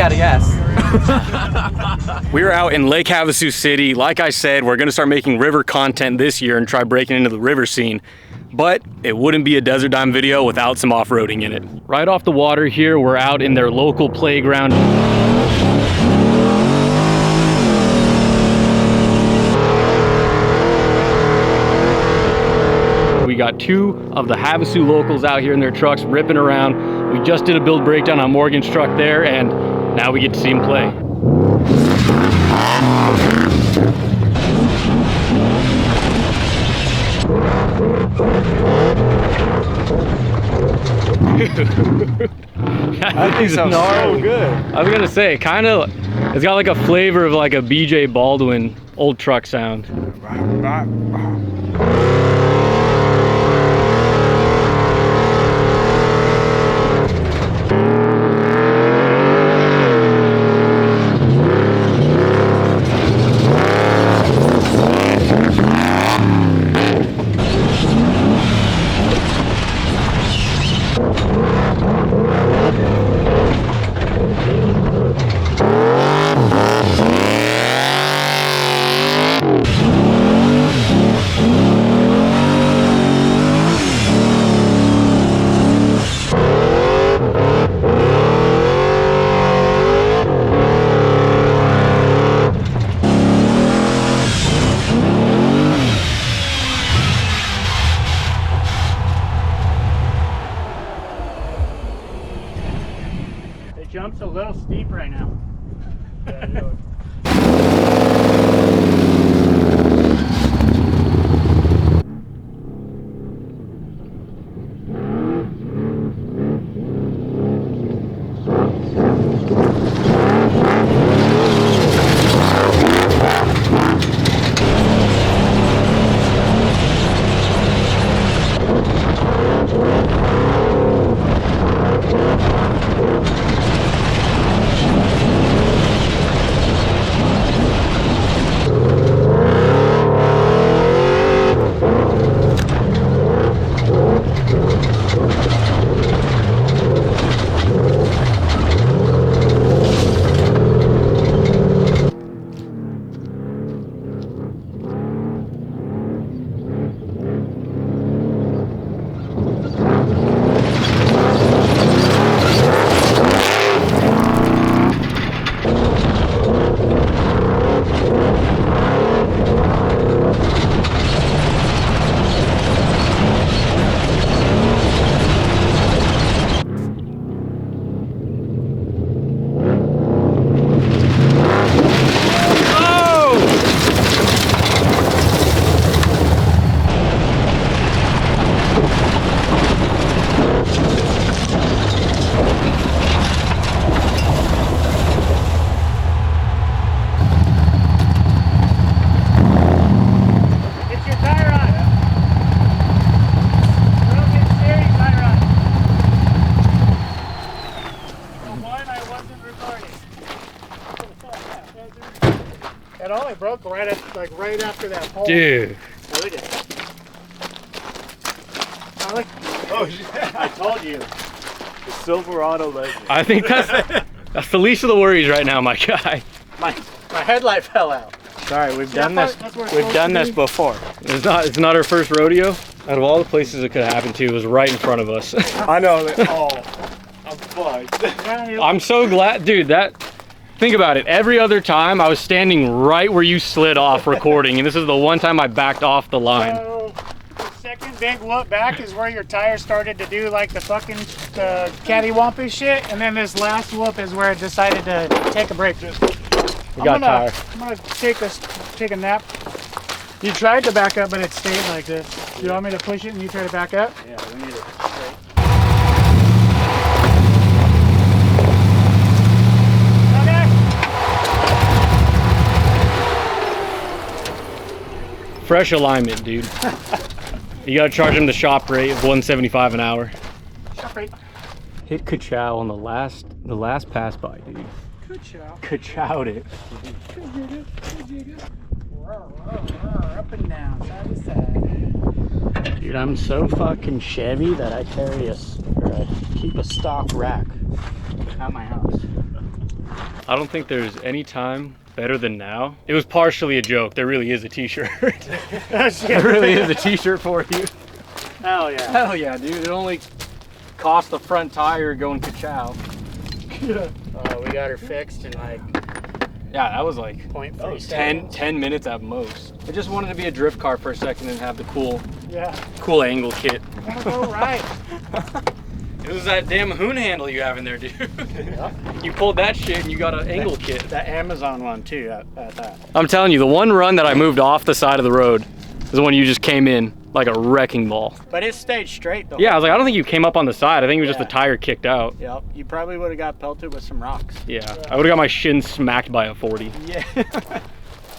out of gas. We're out in Lake Havasu City. Like I said, we're gonna start making river content this year and try breaking into the river scene. But it wouldn't be a Desert Dime video without some off-roading in it. Right off the water here, we're out in their local playground. We got two of the Havasu locals out here in their trucks ripping around. We just did a build breakdown on Morgan's truck there, and now we get to see him play. That thing sounds so good. I was gonna say, it's got like a flavor of like a BJ Baldwin old truck sound. Jump's a little steep right now. It only broke right after that pole. Dude. Look at it. Oh shit! I told you. The Silverado legend. I think that's the least of the worries right now, my guy. My headlight fell out. Sorry, we've done this. We've done this before. It's not our first rodeo. Out of all the places it could have happened to, it was right in front of us. I know. Oh, I'm fucked. I'm so glad, dude. Think about it. Every other time I was standing right where you slid off recording, and this is the one time I backed off the line. So, the second big look back is where your tires started to do like the fucking cattywampus shit, and then this last whoop is where it decided to take a break. We got tired. I'm gonna take a nap. You tried to back up, but it stayed like this. You want me to push it and you try to back up? Yeah, we need it straight. Fresh alignment, dude. You gotta charge him the shop rate of $175 an hour. Shop rate. Hit Ka-chow on the last pass by, dude. Ka-chow. Ka-chowed it. Up and down, side to side. Dude, I'm so fucking Chevy that I carry I keep a stock rack at my house. I don't think there's any time better than now. It was partially a joke. There really is a t-shirt. There really is a t-shirt for you. Hell yeah. Hell yeah, dude. It only cost the front tire going ka-chow. We got her fixed in like Yeah, that was like 0.3 10 minutes at most. I just wanted to be a drift car for a second and have the cool angle kit. I wanna go right. It was that damn hoon handle you have in there, dude. You pulled that shit and you got an angle kit. The Amazon one too at that. I'm telling you, the one run that I moved off the side of the road is the one you just came in like a wrecking ball. But it stayed straight though. Yeah, I was like, I don't think you came up on the side. I think it was just the tire kicked out. Yep. You probably would have got pelted with some rocks. Yeah, I would have got my shin smacked by a 40. Yeah.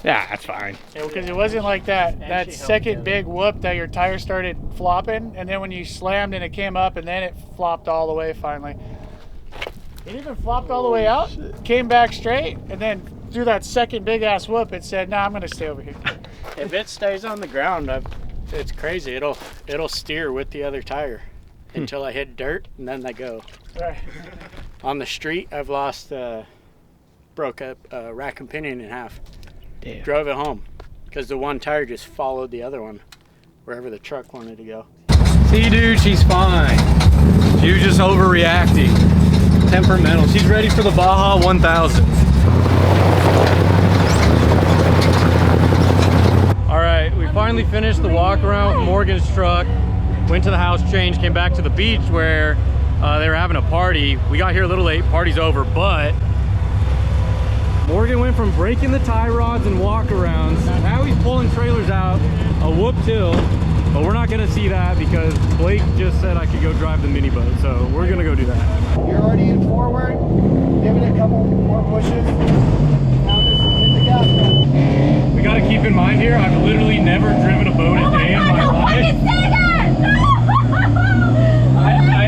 Yeah, that's fine. Because it wasn't like that second big whoop that your tire started flopping, and then when you slammed and it came up, and then it flopped all the way finally. It even flopped all the way out, came back straight, and then through that second big ass whoop, it said, "Nah, I'm gonna stay over here." If it stays on the ground, it's crazy. It'll steer with the other tire until I hit dirt, and then they go. Right. On the street, I've lost, broke up a rack and pinion in half. Damn. Drove it home because the one tire just followed the other one wherever the truck wanted to go. See, dude, she's fine. She was just overreacting. Temperamental. She's ready for the Baja 1000. All right, we finally finished the walk around with Morgan's truck. Went to the house change, came back to the beach where they were having a party. We got here a little late, party's over, but Morgan went from breaking the tie rods and walk-arounds. Now he's pulling trailers out a whoop till, but we're not gonna see that because Blake just said I could go drive the mini boat, so we're gonna go do that. You're already in forward. Give it a couple more pushes. Now just hit the gas pedal. We gotta keep in mind here, I've literally never driven a boat a day in my life.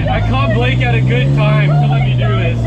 I caught Blake at a good time to let me do this.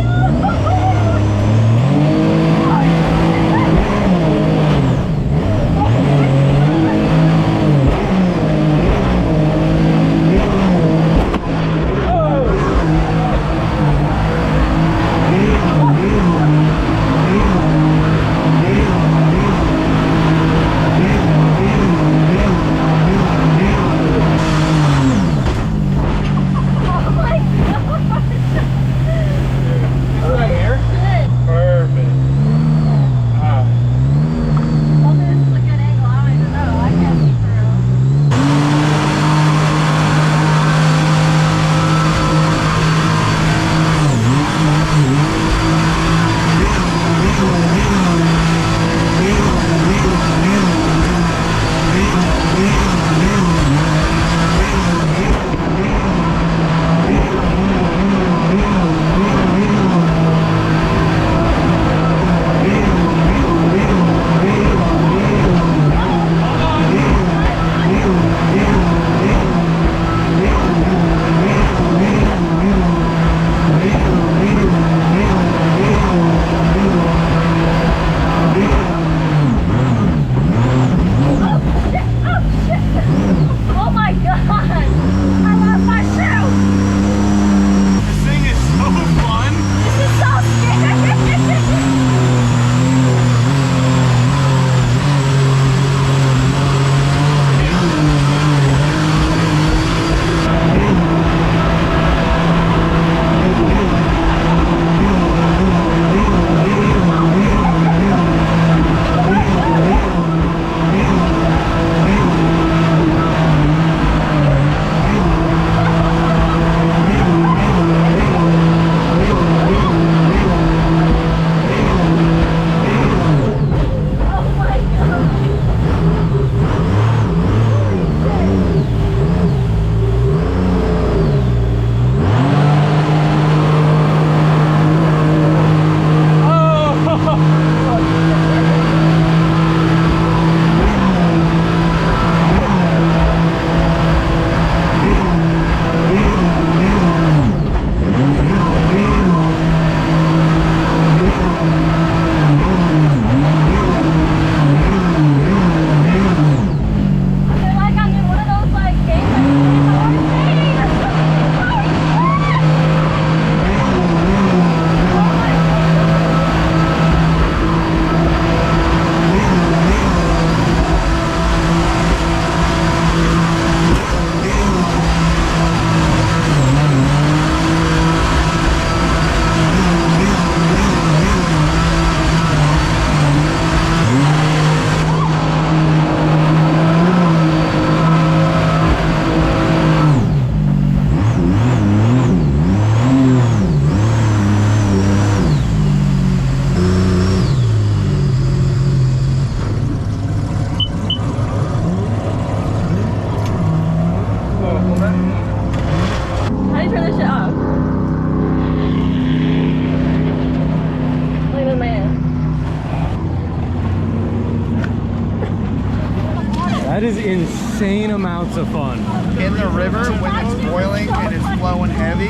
That is insane amounts of fun. In the river, when it's boiling and it's flowing heavy,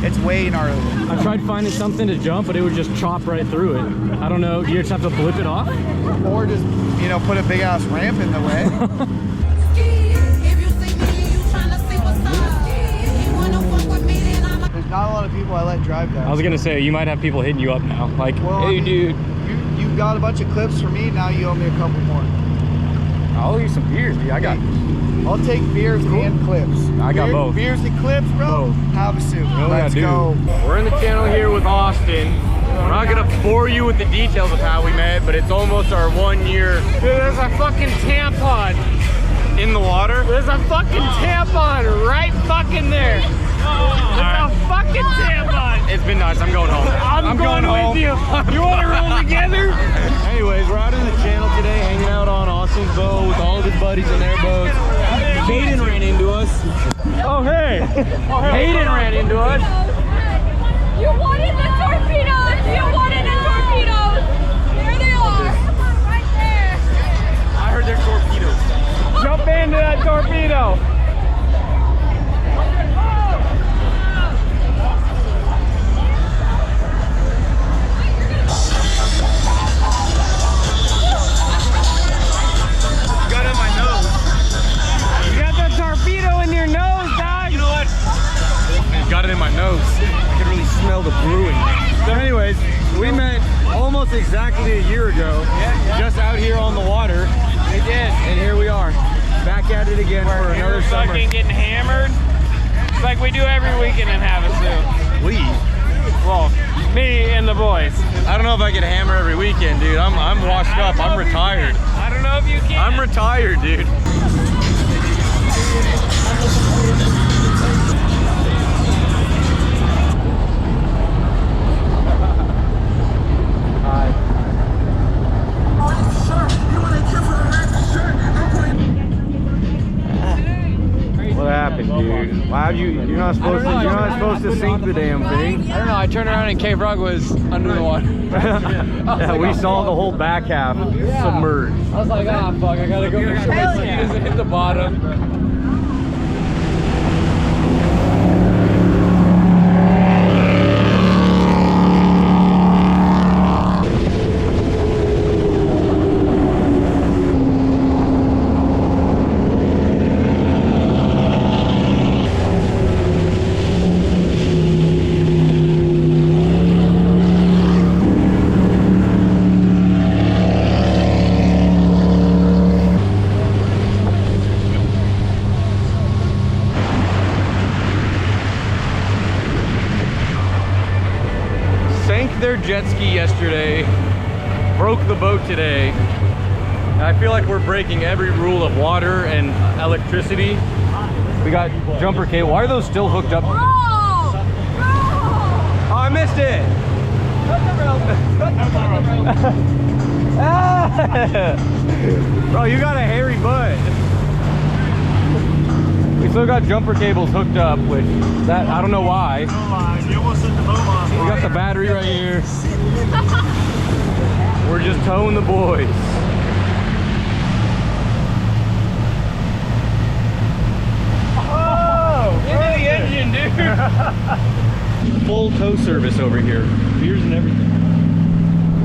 it's way gnarly. I tried finding something to jump, but it would just chop right through it. I don't know, do you just have to blip it off? Or just, you know, put a big ass ramp in the way. There's not a lot of people I let drive that. I was gonna say, you might have people hitting you up now. Like, Well, hey I mean, dude. You got a bunch of clips for me, now you owe me a couple more. I'll owe you some beers, dude. I got I'll take beers and clips. I got both. Beers and clips, bro. Both. Havasu. Let's go. We're in the channel here with Austin. We're not gonna bore you with the details of how we met, but it's almost our 1 year. Dude, there's a fucking tampon. In the water? There's a fucking tampon right fucking there. There's a fucking tampon. It's been nice. I'm going home. I'm going home. with you. You want to roll together? Anyways, we're out in the channel today, hanging out on Austin's boat with all of his buddies in their boats. Hayden ran into us. Oh, hey. Hayden ran into us. You wanted the torpedoes! You wanted the torpedoes! There they are! Right there! I heard there's torpedoes. Jump into that torpedo. Got it in my nose. You got that torpedo in your nose, dog. You know what? Got it in my nose. I can really smell the brewing. So anyways, we met almost exactly a year ago, just out here on the water. We did. And here we are, back at it again for another summer. Fucking getting hammered. It's like we do every weekend in Havasu. We? Well, me and the boys. I don't know if I can hammer every weekend, dude. I'm washed up. I'm retired. I don't know if you can. I'm retired, dude. What happened, dude? Why have you're not supposed to sink the damn thing. I don't know. I turned around and Cave Rug was under the water. Yeah, we saw the whole back half submerged. I was like, ah, fuck, I gotta go make sure my ski doesn't hit the bottom. Their jet ski yesterday, broke the boat today. And I feel like we're breaking every rule of water and electricity. We got jumper cable. Why are those still hooked up? Oh, I missed it. Bro, you got a hairy butt. We still got jumper cables hooked up, which that I don't know why. You almost set the boat off. We got the battery right here. We're just towing the boys. Oh! Into the engine, dude! Full tow service over here. Beers and everything.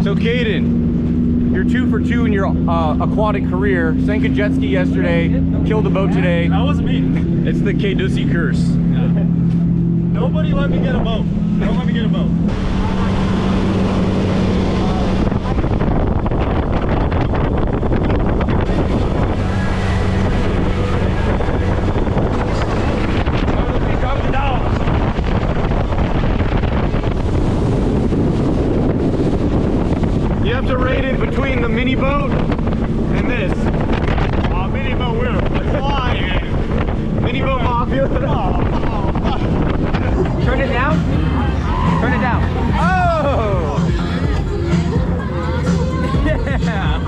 So, Caden, you're 2 for 2 in your aquatic career. Sank a jet ski yesterday, killed a boat today. That wasn't me. It's the K-Dussy curse. Nobody let me get a boat. Don't let me get a boat. You have to rate it between the mini boat and this. Mini boat, we're flying. Mini boat mafia. Turn it down. Turn it down. Oh! Yeah!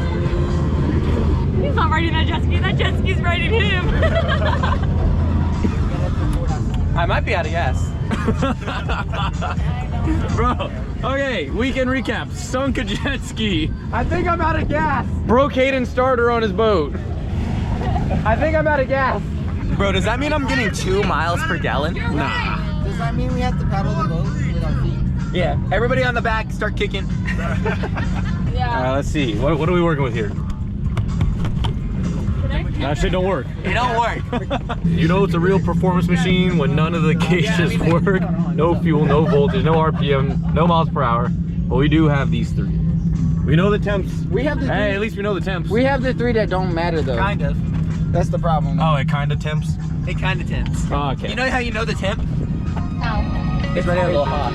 He's not riding that jet ski. That jet ski's riding him. I might be out of gas. Bro, okay, weekend recap. Sunk a jet ski. I think I'm out of gas. Broke Hayden's starter on his boat. I think I'm out of gas. Bro, does that mean I'm getting 2 miles per gallon? Nah. Does that mean we have to paddle the boat with our feet? Yeah. Everybody on the back, start kicking. Yeah. Let's see. What are we working with here? That shit don't work. It don't work. You know it's a real performance machine when none of the gauges work. No fuel, no voltage, no RPM, no miles per hour. But we do have these 3. We know the temps. We have the Hey, three, at least we know the temps. we have the 3 that don't matter though. Kind of. That's the problem. Oh, it kind of temps. It kind of temps. Oh, okay. You know how you know the temp? No. It's right there a little hot.